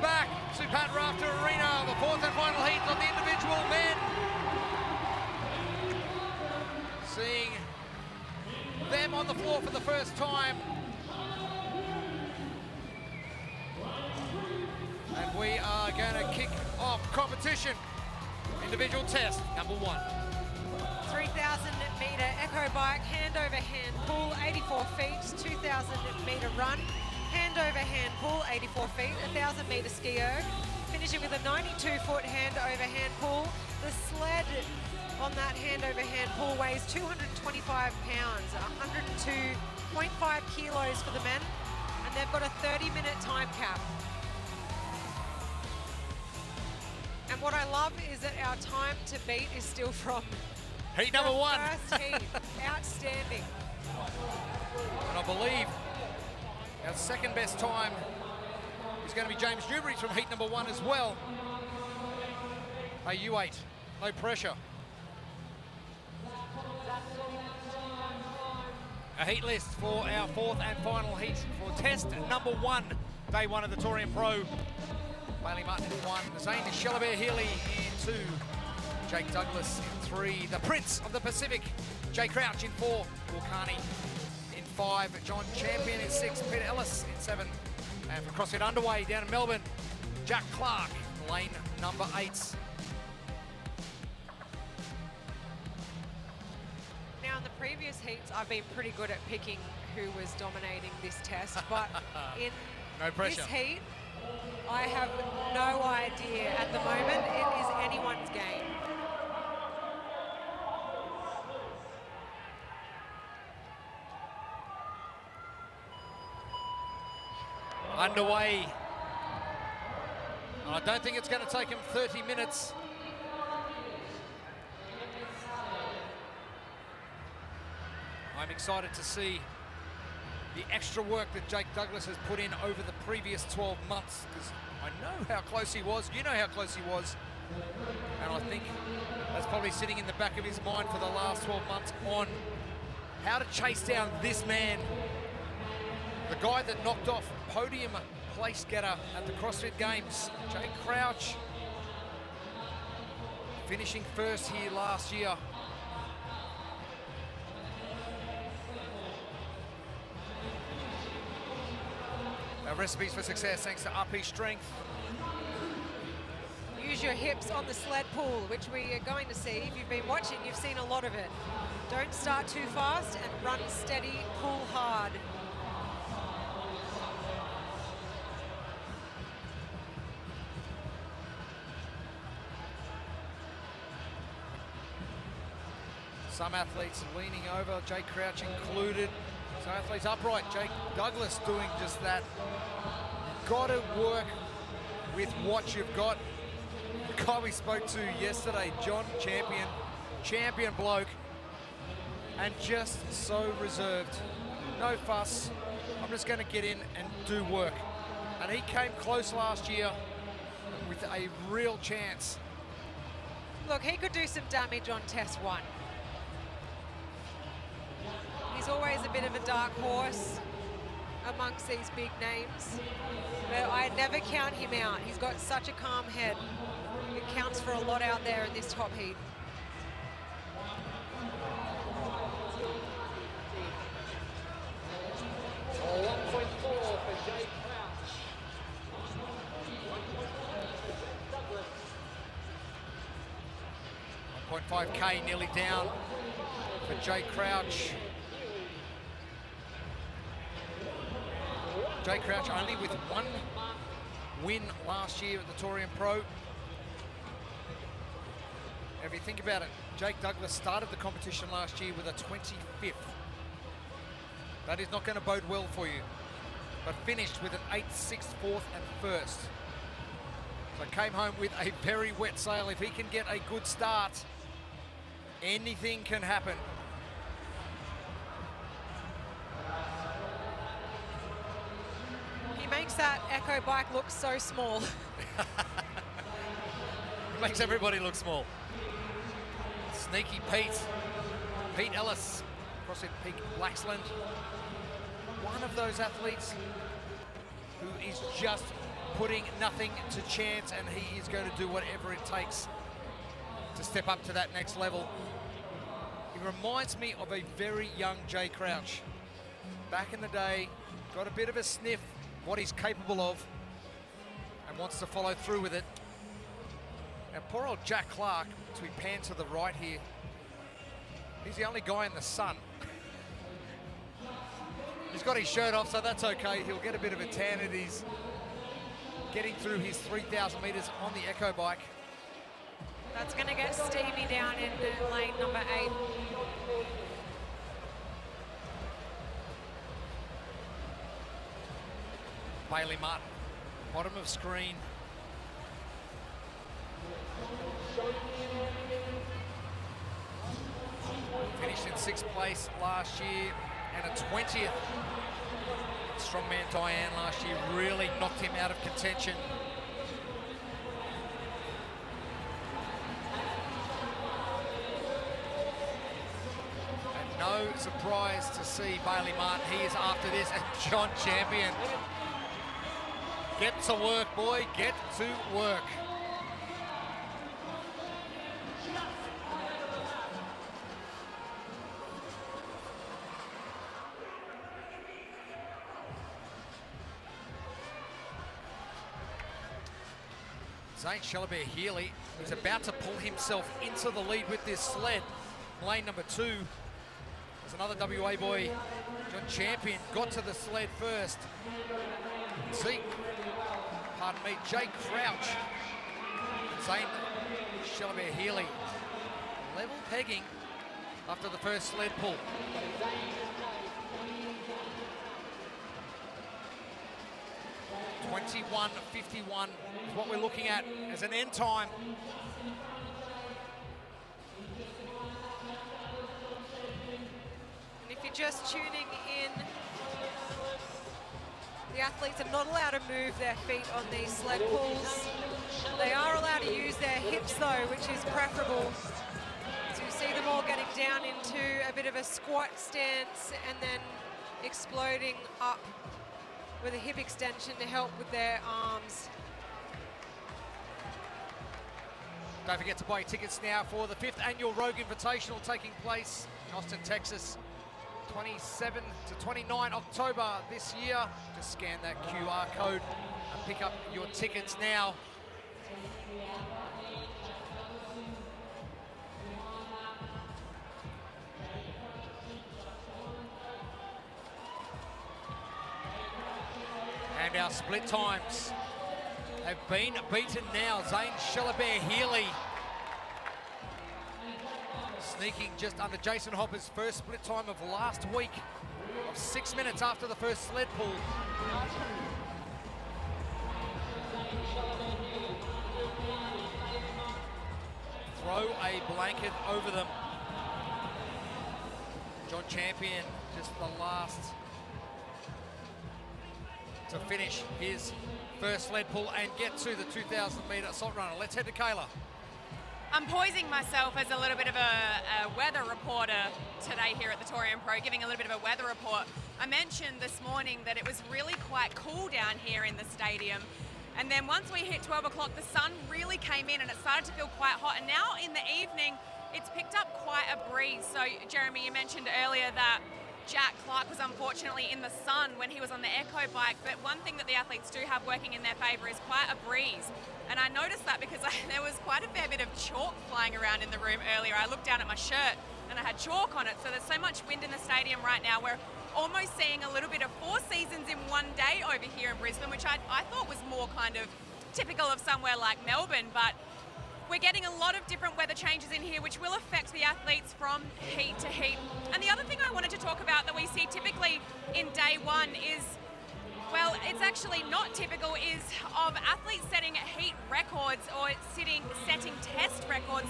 back to Pat Rafter Arena, the fourth and final heat of the individual men. Seeing them on the floor for the first time. And we are going to kick off competition. Individual test, number 1. 3,000-metre echo bike, hand over hand pull, 84 feet, 2,000-metre run, hand over hand pull, 84 feet, 1,000-metre ski erg, finishing with a 92-foot hand over hand pull. The sled on that hand over hand pull weighs 225 pounds, 102.5 kilos for the men, and they've got a 30-minute time cap. And what I love is that our time to beat is still from heat number 1. First heat. Outstanding. And I believe our second best time is going to be James Newbury from heat number 1 as well. Hey, U8, no pressure. A heat list for our fourth and final heat for test number 1, day 1 of the Torian Pro. Bailey Martin in 1, Zane Shellabere-Healy in 2, Jake Douglas in 3, the Prince of the Pacific, Jay Crouch in 4, Walkani in 5, John Champion in 6, Peter Ellis in 7, and for CrossFit Underway down in Melbourne, Jack Clark, lane number 8. Now in the previous heats, I've been pretty good at picking who was dominating this test, but in no pressure. This heat, I have no idea at the moment. It is anyone's game. Underway. I don't think it's going to take him 30 minutes. I'm excited to see the extra work that Jake Douglas has put in over the previous 12 months, because I know how close he was, you know how close he was, and I think that's probably sitting in the back of his mind for the last 12 months on how to chase down this man, the guy that knocked off podium place getter at the CrossFit Games, Jake Crouch, finishing first here last year. Our recipes for success thanks to RP Strength. Use your hips on the sled pull, which we are going to see. If you've been watching, you've seen a lot of it. Don't start too fast and run steady, pull hard. Some athletes leaning over, Jake Crouch included. Some athletes upright, Jake Douglas doing just that. You've got to work with what you've got. The guy we spoke to yesterday, John Champion, champion bloke, and just so reserved. No fuss, I'm just going to get in and do work. And he came close last year with a real chance. Look, he could do some damage on test 1. He's always a bit of a dark horse amongst these big names, but I never count him out. He's got such a calm head. It counts for a lot out there in this top heat. .5K nearly down for Jake Crouch. Jake Crouch only with 1 win last year at the Torian Pro. If you think about it, Jake Douglas started the competition last year with a 25th. That is not going to bode well for you, but finished with an 8th, 6th, 4th and 1st. So came home with a very wet sail. If he can get a good start, anything can happen. He makes that echo bike look so small. Makes everybody look small. Sneaky Pete Ellis, CrossFit Peak Blaxland. One of those athletes who is just putting nothing to chance, and he is going to do whatever it takes to step up to that next level. He reminds me of a very young Jay Crouch. Back in the day, got a bit of a sniff what he's capable of and wants to follow through with it. Now, poor old Jack Clark, as we pan to the right here, he's the only guy in the sun. He's got his shirt off, so that's okay. He'll get a bit of a tan as he's getting through his 3,000 meters on the Echo bike. That's going to get steamy down in lane number 8. Bailey Martin, bottom of screen. Finished in 6th place last year and a 20th. Strongman Diane last year really knocked him out of contention. And no surprise to see Bailey Martin. He is after this, and John Champion. Get to work, boy, get to work. Zane Shellabere-Healy is about to pull himself into the lead with this sled. Lane number 2. There's another WA boy, John Champion, got to the sled first. Jay Crouch, Zane Shellabere-Healy, level pegging after the first sled pull. .21.51 is what we're looking at as an end time. And if you're just tuning in, the athletes are not allowed to move their feet on these sled pulls. They are allowed to use their hips though, which is preferable. So you see them all getting down into a bit of a squat stance and then exploding up with a hip extension to help with their arms. Don't forget to buy your tickets now for the 5th annual Rogue Invitational taking place in Austin, Texas. 27 to 29 October this year. Just scan that QR code and pick up your tickets now. And our split times have been beaten now. Zane Shellabere-Healy sneaking just under Jason Hopper's first split time of last week of 6 minutes after the first sled pull. Throw a blanket over them. John Champion, just the last to finish his first sled pull and get to the 2,000 metre assault runner. Let's head to Kayla. I'm poising myself as a little bit of a weather reporter today here at the Torian Pro, giving a little bit of a weather report. I mentioned this morning that it was really quite cool down here in the stadium. And then once we hit 12 o'clock, the sun really came in and it started to feel quite hot. And now in the evening, it's picked up quite a breeze. So Jeremy, you mentioned earlier that Jack Clark was unfortunately in the sun when he was on the Echo bike, but one thing that the athletes do have working in their favour is quite a breeze. And I noticed that because there was quite a fair bit of chalk flying around in the room earlier. I looked down at my shirt and I had chalk on it, so there's so much wind in the stadium right now. We're almost seeing a little bit of 4 seasons in one day over here in Brisbane, which I thought was more kind of typical of somewhere like Melbourne, but we're getting a lot of different weather changes in here which will affect the athletes from heat to heat. And the other thing I wanted to talk about that we see typically in day one is, well, it's actually not typical, is of athletes setting heat records or setting test records,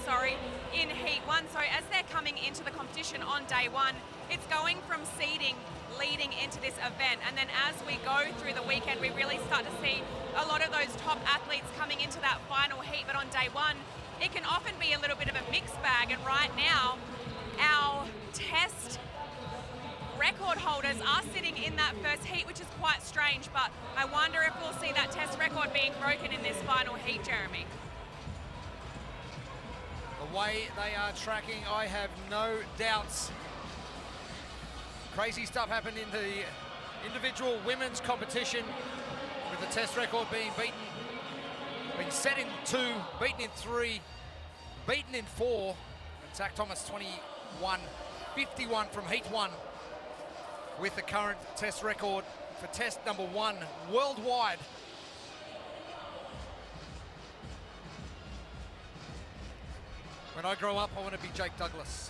in heat one. So as they're coming into the competition on day one, it's going from seeding leading into this event. And then as we go through the weekend, we really start to see a lot of those top athletes coming into that final heat. But on day one, it can often be a little bit of a mixed bag. And right now, our test record holders are sitting in that first heat, which is quite strange, but I wonder if we'll see that test record being broken in this final heat, Jeremy. The way they are tracking, I have no doubts. Crazy stuff happened in the individual women's competition, with the test record being set in 2, beaten in 3, beaten in 4. And Zach Thomas 21-51 from heat 1 with the current test record for test number 1 worldwide. When I grow up, I want to be Jake Douglas.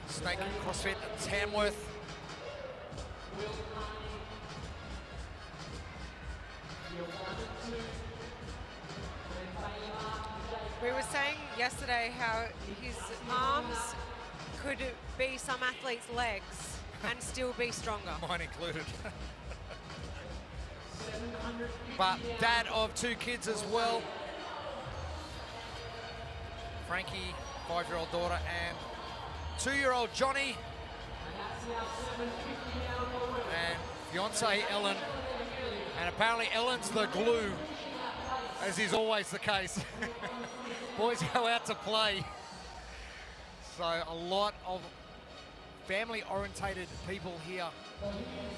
Snake CrossFit at Tamworth. We were saying yesterday how his arms could be some athletes' legs and still be stronger. Mine included. But dad of 2 kids as well. Frankie, 5-year-old daughter, and 2-year-old Johnny. And fiance Ellen. And apparently Ellen's the glue, as is always the case. Boys go out to play. So a lot of family-orientated people here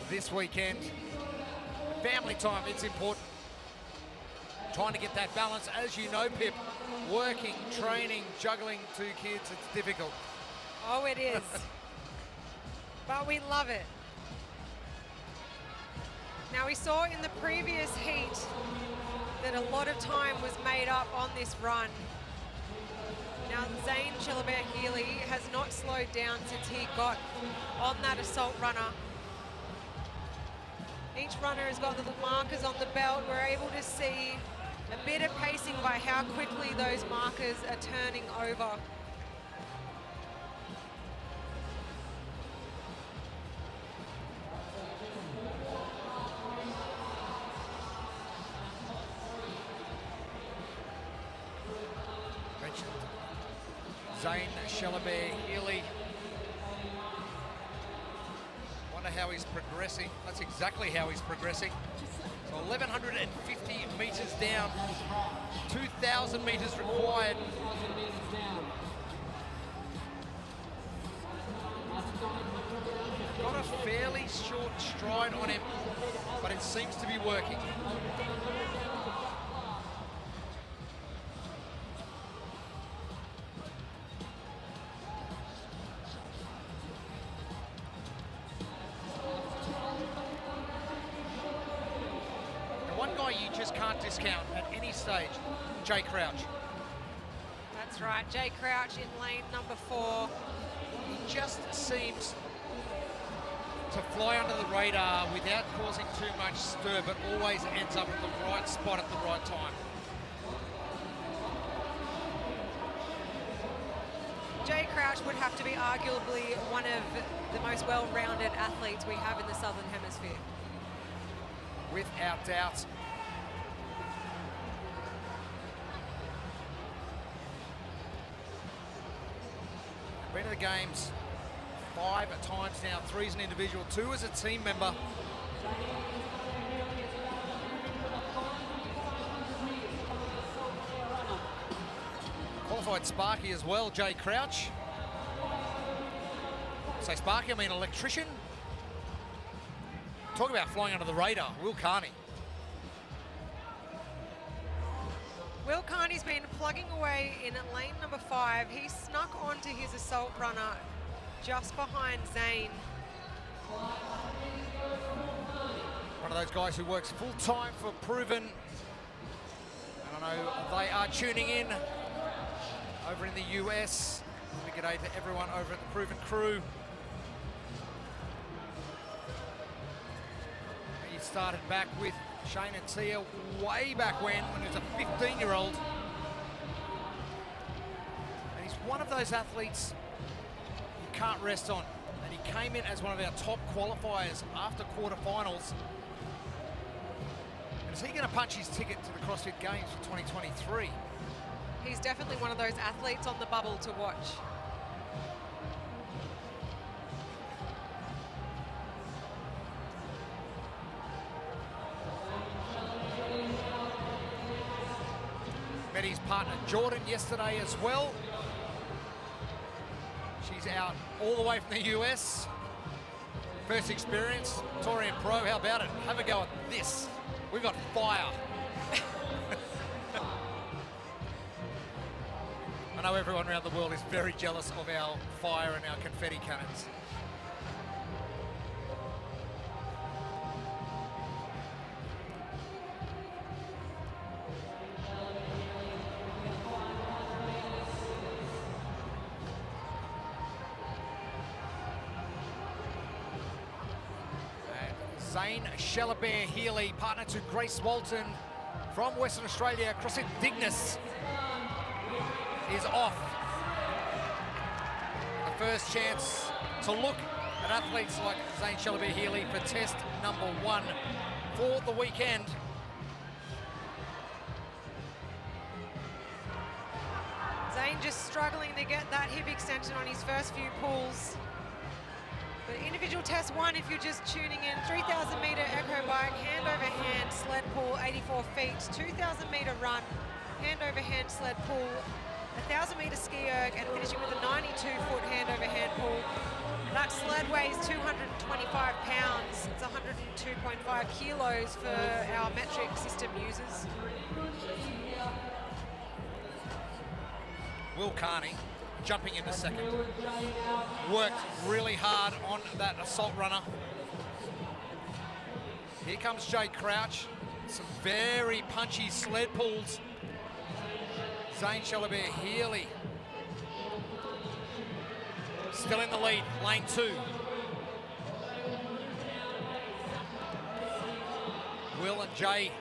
this weekend. Family time, it's important. Trying to get that balance, as you know, Pip, working, training, juggling 2 kids, it's difficult. Oh, it is. But we love it. Now, we saw in the previous heat that a lot of time was made up on this run. Now, Zane Shillabert-Healy has not slowed down since he got on that assault runner. Each runner has got little markers on the belt. We're able to see a bit of pacing by how quickly those markers are turning over. Mentioned Zane Shillabert-Healy. Wonder how he's progressing. That's exactly how he's progressing. So 1,150 meters down, 2,000 meters required. Got a fairly short stride on him, but it seems to be working. You just can't discount at any stage, Jay Crouch. That's right, Jay Crouch in lane number 4. He just seems to fly under the radar without causing too much stir, but always ends up at the right spot at the right time. Jay Crouch would have to be arguably one of the most well-rounded athletes we have in the Southern Hemisphere. Without doubt. Been to the games 5 times now, 3 as an individual, 2 as a team member. Qualified Sparky as well, Jay Crouch. Say Sparky, I mean electrician. Talk about flying under the radar, Will Carney. Will Carney's been plugging away in lane number 5. He snuck onto his assault runner just behind Zane. One of those guys who works full time for Proven. And I know they are tuning in over in the US. Big day to everyone over at the Proven crew. He started back with Shane and Tia way back when he was a 15-year-old. And he's one of those athletes you can't rest on. And he came in as one of our top qualifiers after quarterfinals. And is he going to punch his ticket to the CrossFit Games for 2023? He's definitely one of those athletes on the bubble to watch. Met his partner Jordan yesterday as well. She's out all the way from the US. First experience, Torian Pro, how about it? Have a go at this. We've got fire. I know everyone around the world is very jealous of our fire and our confetti cannons. Zane Shellabere-Healy, partner to Grace Walton from Western Australia. CrossFit Dignus is off. The first chance to look at athletes like Zane Shellabere-Healy for test number 1 for the weekend. Zane just struggling to get that hip extension on his first few pulls. But individual test 1, if you're just tuning in, 3,000 meter echo bike, hand over hand sled pull, 84 feet, 2,000 meter run, hand over hand sled pull, 1,000 meter ski erg, and finishing with a 92-foot hand over hand pull. That sled weighs 225 pounds. It's 102.5 kilos for our metric system users. Will Carney jumping into second. Worked really hard on that assault runner. Here comes Jay Crouch. Some very punchy sled pulls. Zane Shellabere-Healy still in the lead, lane 2. Will and Jay.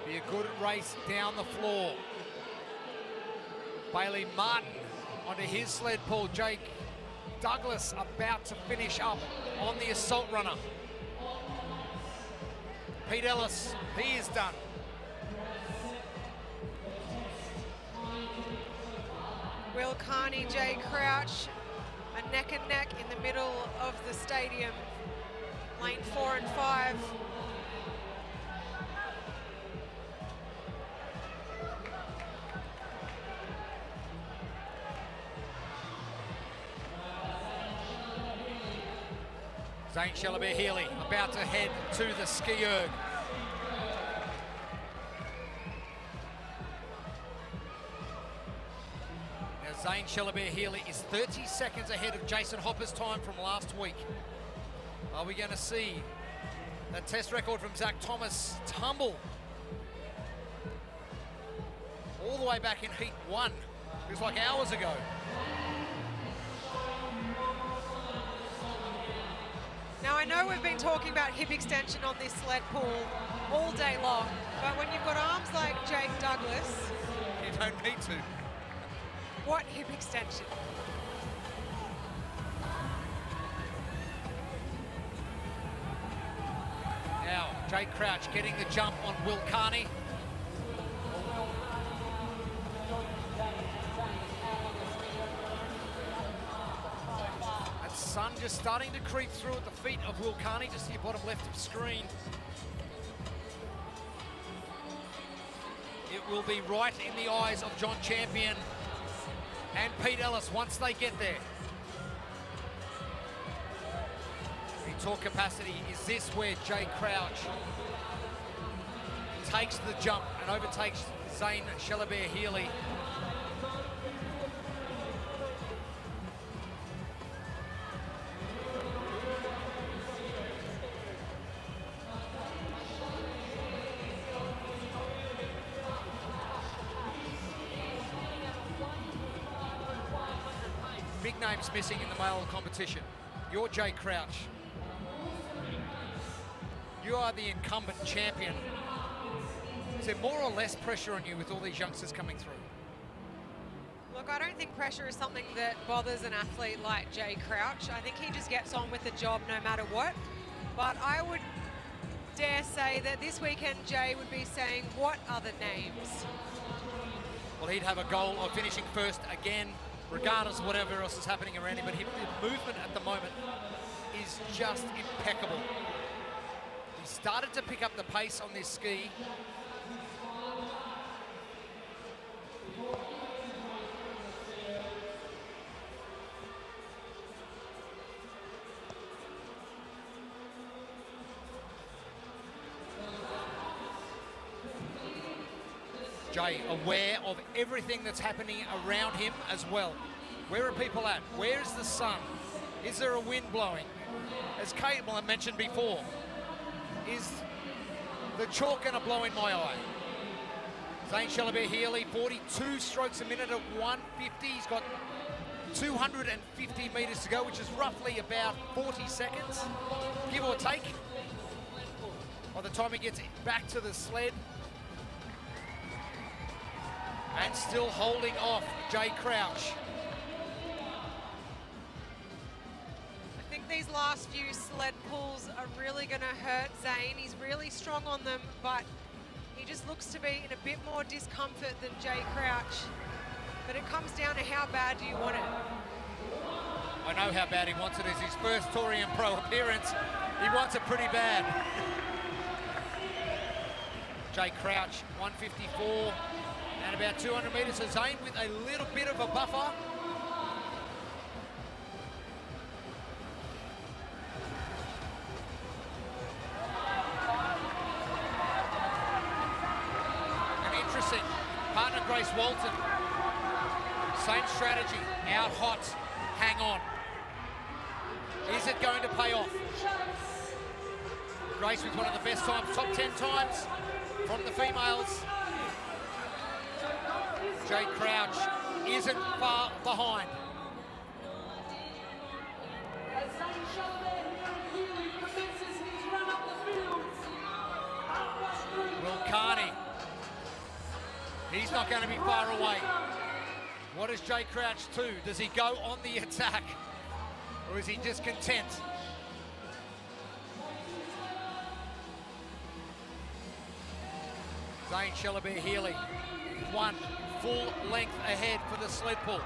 Be a good race down the floor. Bailey Martin onto his sled pull. Jake Douglas about to finish up on the assault runner. Pete Ellis, he is done. Will Carney, Jay Crouch, a neck and neck in the middle of the stadium. Lane 4 and 5. Zane Shellabere-Healy about to head to the ski erg. Now Zane Shellabere-Healy is 30 seconds ahead of Jason Hopper's time from last week. Are we going to see that test record from Zach Thomas tumble all the way back in heat 1? It was like hours ago. Now I know we've been talking about hip extension on this sled pull all day long, but when you've got arms like Jake Douglas, you don't need to. What hip extension? Now Jake Crouch getting the jump on Will Carney. Sun just starting to creep through at the feet of Will Carney, just to your bottom left of screen. It will be right in the eyes of John Champion and Pete Ellis once they get there. In torque capacity, is this where Jay Crouch takes the jump and overtakes Zane Shellabere-Healy? Big names missing in the male competition. You're Jay Crouch. You are the incumbent champion. Is there more or less pressure on you with all these youngsters coming through? Look, I don't think pressure is something that bothers an athlete like Jay Crouch. I think he just gets on with the job no matter what. But I would dare say that this weekend Jay would be saying, what are the names? Well, he'd have a goal of finishing first again, regardless of whatever else is happening around him. But his movement at the moment is just impeccable. He started to pick up the pace on this ski. Jay aware of everything that's happening around him as well. Where are people at? Where's the sun? Is there a wind blowing? As Caitlin mentioned before, is the chalk going to blow in my eye? Zane Shellabere-Healy, 42 strokes a minute at 150. He's got 250 metres to go, which is roughly about 40 seconds, give or take, by the time he gets back to the sled. And still holding off Jay Crouch. I think these last few sled pulls are really going to hurt Zane. He's really strong on them, but he just looks to be in a bit more discomfort than Jay Crouch. But it comes down to how bad do you want it? I know how bad he wants it. It's his first Torian Pro appearance. He wants it pretty bad. Jay Crouch, 154 and about 200 metres. So Zane with a little bit of a buffer. And interesting, partner Grace Walton. Same strategy, out hot, hang on. Is it going to pay off? Grace with one of the best times, top 10 times from the females. Jay Crouch isn't far behind. Will Carney, he's not going to be far away. What does Jay Crouch do? Does he go on the attack? Or is he just content? Zane Shellabere-Healy, one full length ahead for the sled pull.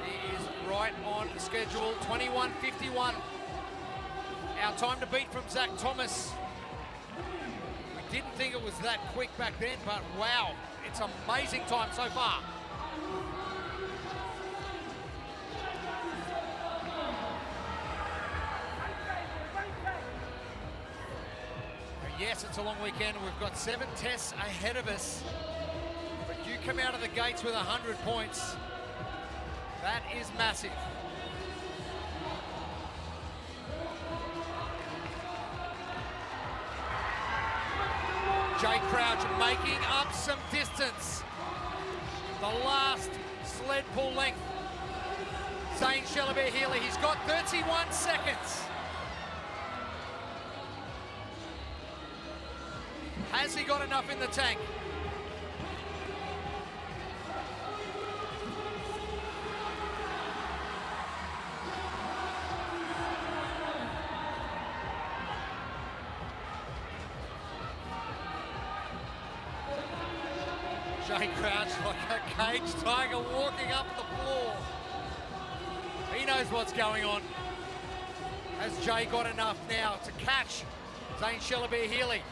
He is right on schedule, 21:51. Our time to beat from Zach Thomas. We didn't think it was that quick back then, but wow, it's amazing time so far. Yes, it's a long weekend. We've got 7 tests ahead of us. But you come out of the gates with 100 points. That is massive. Jay Crouch making up some distance. The last sled pull length. Zane Shellabere-Healy, he's got 31 seconds. Has he got enough in the tank? Jay Crouch like a caged tiger walking up the floor. He knows what's going on. Has Jay got enough now to catch Zane Shellabere-Healy?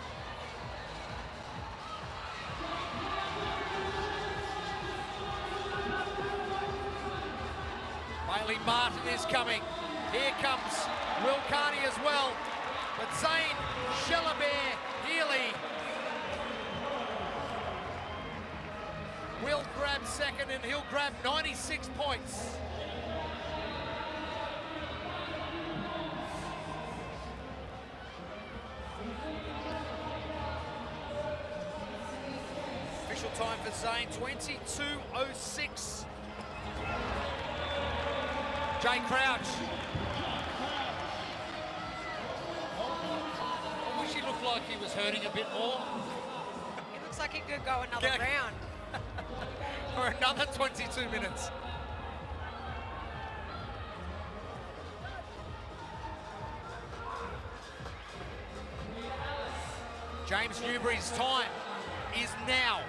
Bailey Martin is coming. Here comes Will Carney as well. But Zane Shellabere-Healy will grab second, and he'll grab 96 points. Official time for Zane, 22:06. Jay Crouch. I wish he looked like he was hurting a bit more. He looks like he could go another round. For another 22 minutes. James Newbury's time is now.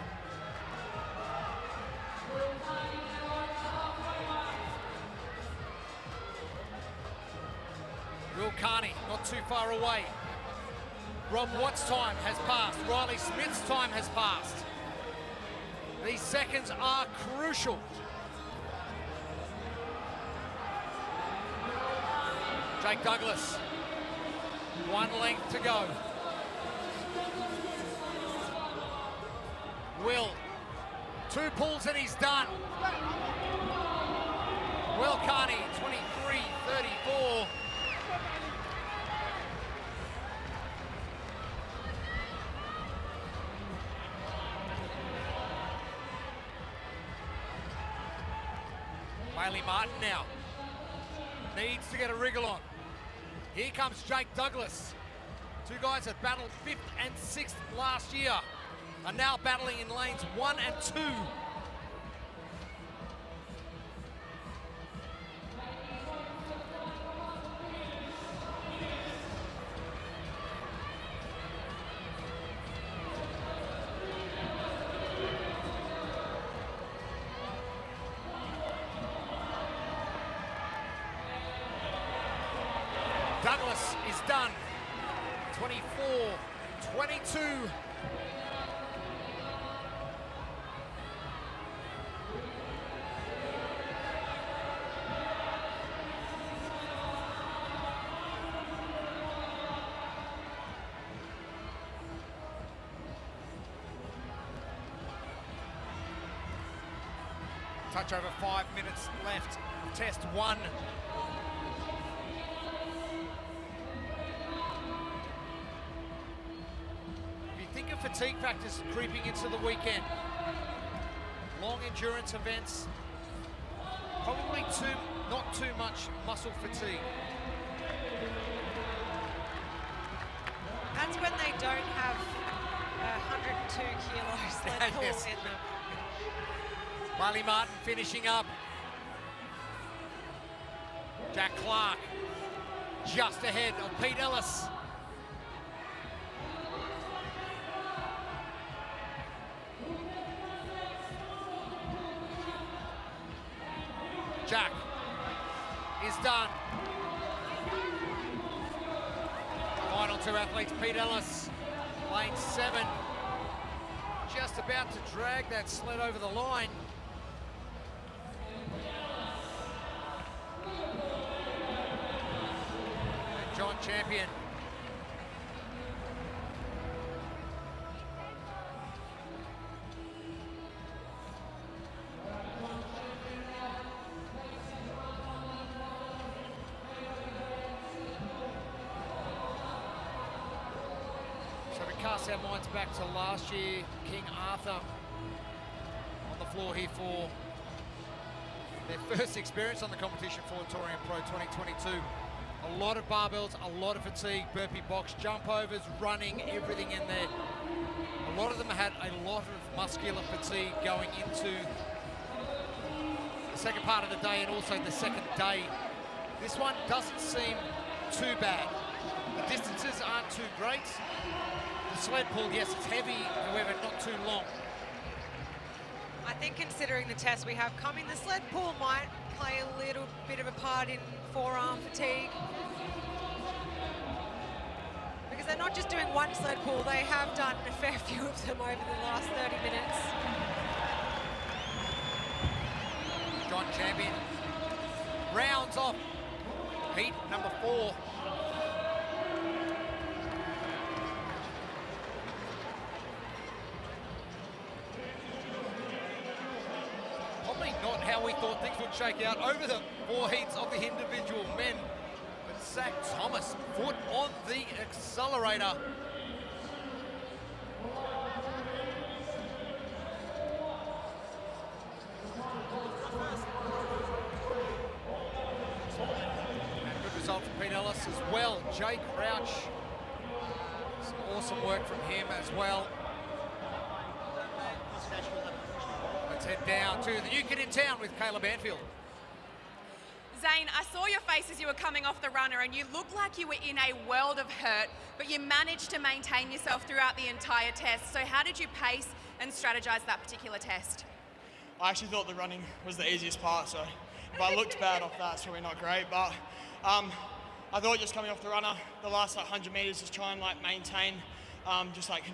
Will Carney not too far away. Rob Watt's time has passed. Riley Smith's time has passed. These seconds are crucial. Jake Douglas 1 length to go. Will, 2 pulls and he's done. Will Carney, 23-34. Bailey Martin now needs to get a wriggle on. Here comes Jake Douglas. 2 guys that battled 5th and 6th last year are now battling in lanes 1 and 2. Douglas is done. 24-22. Touch over 5 minutes left. Test 1. Think of fatigue factors creeping into the weekend. Long endurance events, probably not too much muscle fatigue. That's when they don't have 102 kilos lead pull Yes. in them. Bailey Martin finishing up. Jack Clark just ahead of Pete Ellis. Jack is done. Final 2 athletes, Pete Ellis, lane 7. Just about to drag that sled over the line. And John Champion. Cast our minds back to last year, King Arthur on the floor here for their first experience on the competition for Torian Pro 2022. A lot of barbells, a lot of fatigue, burpee box, jump overs, running, everything in there. A lot of them had a lot of muscular fatigue going into the second part of the day and also the second day. This one doesn't seem too bad. The distances aren't too great. The sled pull, yes, it's heavy, however, not too long. I think considering the test we have coming, the sled pull might play a little bit of a part in forearm fatigue. Because they're not just doing one sled pull, they have done a fair few of them over the last 30 minutes. John Champion rounds off heat number 4. Not how we thought things would shake out over the 4 heats of the individual men. But Zach Thomas, foot on the accelerator. And good result from Pete Ellis as well. Jake Crouch, some awesome work from him as well. Let's head down to the new kid in town with Caleb Anfield. Zane, I saw your face as you were coming off the runner and you looked like you were in a world of hurt, but you managed to maintain yourself throughout the entire test. So how did you pace and strategize that particular test? I actually thought the running was the easiest part, so if I looked bad off that, it's probably not great, but I thought just coming off the runner, the last 100 meters, just try and maintain, just control